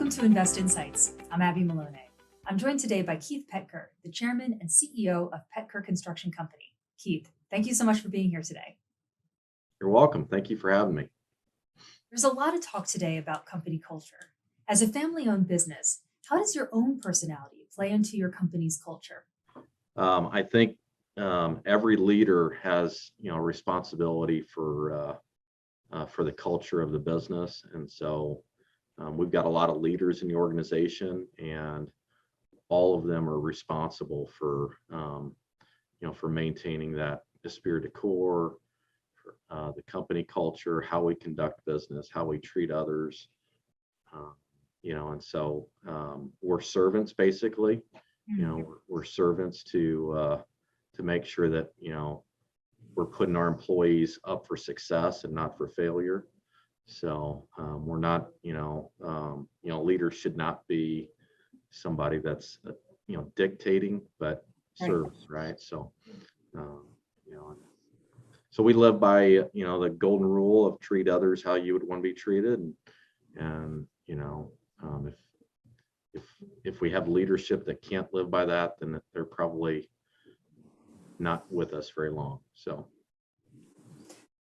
Welcome to Invest Insights. I'm Abby Malone. I'm joined today by Keith Poettker, the chairman and CEO of Poettker Construction Company. Keith, thank you so much for being here today. You're welcome. Thank you for having me. There's a lot of talk today about company culture. As a family-owned business, how does your own personality play into your company's culture? I think every leader has, responsibility for the culture of the business, and so we've got a lot of leaders in the organization, and all of them are responsible for, for maintaining that esprit de corps, the company culture, how we conduct business, how we treat others, and so we're servants basically. We're servants to make sure that we're putting our employees up for success and not for failure. So we're not, leaders should not be somebody that's dictating, but serves, right? So so we live by the golden rule of treat others how you would want to be treated, and if we have leadership that can't live by that, then they're probably not with us very long. So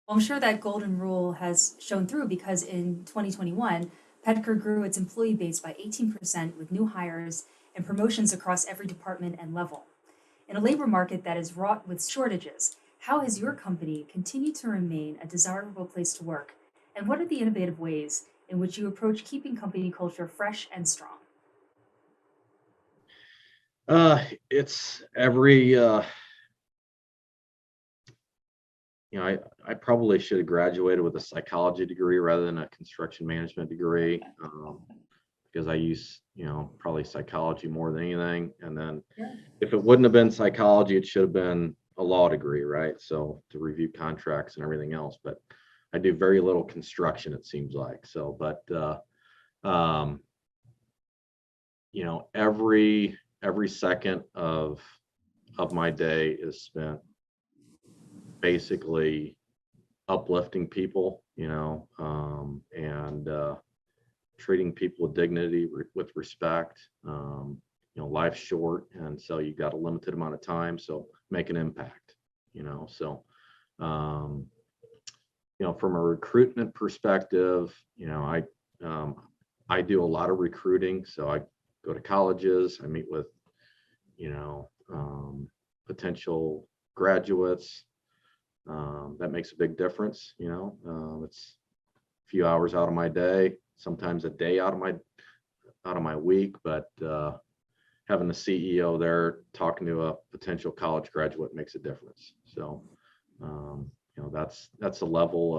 I'm sure that golden rule has shown through, because in 2021, Poettker grew its employee base by 18% with new hires and promotions across every department and level. In a labor market that is wrought with shortages, how has your company continued to remain a desirable place to work? And what are the innovative ways in which you approach keeping company culture fresh and strong? It's every I probably should have graduated with a psychology degree rather than a construction management degree, because I use, probably psychology more than anything. And then if it wouldn't have been psychology, it should have been a law degree, right? So to review contracts and everything else. But I do very little construction, it seems like. So, but every second of my day is spent basically uplifting people, and treating people with dignity, with respect. Life's short, and so you've got a limited amount of time, so make an impact. So from a recruitment perspective, I do a lot of recruiting. So I go to colleges, I meet with potential graduates. That makes a big difference. It's a few hours out of my day, sometimes a day out of my week, but having the CEO there talking to a potential college graduate makes a difference. So that's a level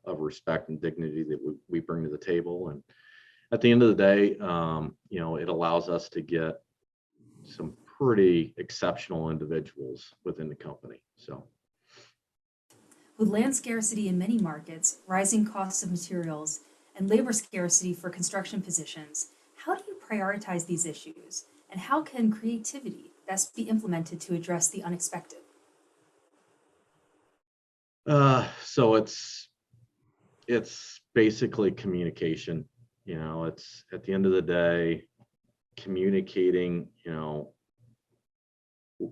of respect and dignity that we bring to the table. And at the end of the day, it allows us to get some pretty exceptional individuals within the company. So with land scarcity in many markets, rising costs of materials, and labor scarcity for construction positions, how do you prioritize these issues? And how can creativity best be implemented to address the unexpected? So it's basically communication. It's at the end of the day, communicating.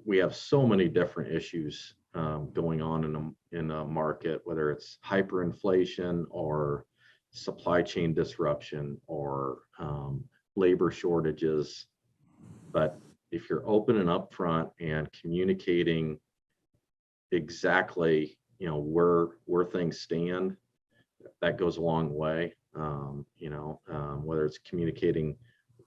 We have so many different issues going on in a market, whether it's hyperinflation or supply chain disruption or labor shortages. But if you're open and upfront and communicating exactly where things stand, that goes a long way. Whether it's communicating,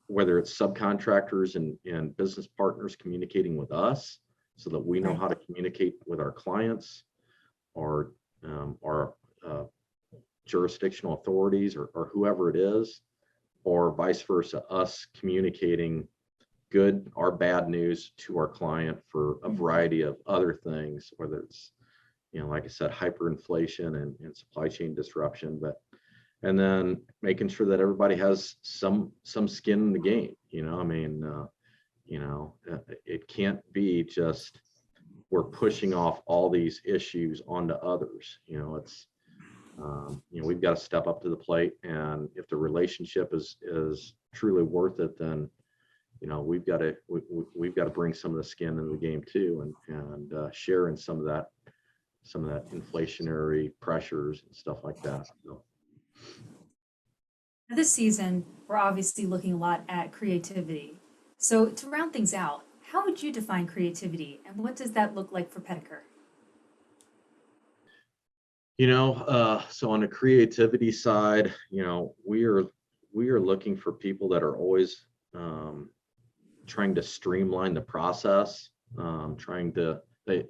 whether it's subcontractors and business partners communicating with us so that we know how to communicate with our clients, or our jurisdictional authorities, or whoever it is, or vice versa, us communicating good or bad news to our client for a variety of other things, whether it's, like I said, hyperinflation and supply chain disruption, and then making sure that everybody has some skin in the game. It can't be just we're pushing off all these issues onto others. It's we've got to step up to the plate, and if the relationship is truly worth it, then we've got to bring some of the skin in the game too, and share in some of that inflationary pressures and stuff like that. So, Now, this season, we're obviously looking a lot at creativity. So, to round things out, how would you define creativity and what does that look like for Poettker? so on the creativity side, we are looking for people that are always trying to streamline the process, trying to a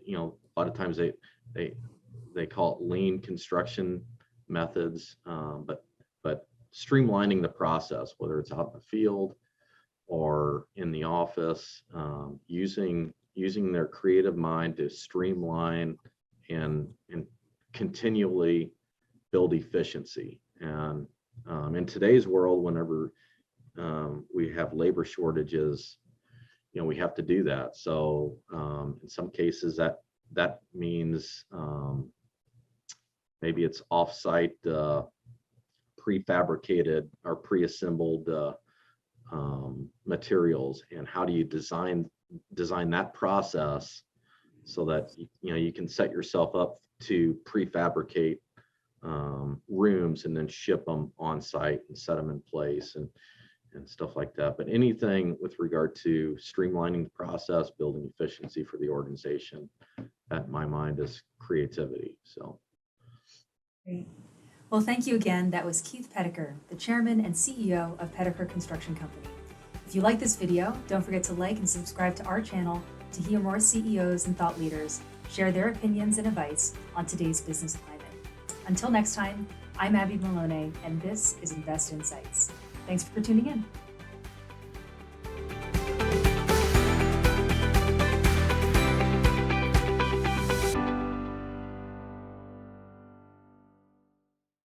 lot of times they call it lean construction methods, but streamlining the process, whether it's out in the field or in the office, using their creative mind to streamline and continually build efficiency. And in today's world, whenever we have labor shortages, we have to do that. So in some cases that means maybe it's offsite prefabricated or pre-assembled materials, and how do you design that process so that you can set yourself up to prefabricate rooms and then ship them on site and set them in place and stuff like that. But anything with regard to streamlining the process, building efficiency for the organization, that in my mind is creativity. So Great. Well, thank you again. That was Keith Poettker, the chairman and CEO of Poettker Construction Company. If you like this video, don't forget to like and subscribe to our channel to hear more CEOs and thought leaders share their opinions and advice on today's business climate. Until next time, I'm Abby Malone, and this is Invest Insights. Thanks for tuning in.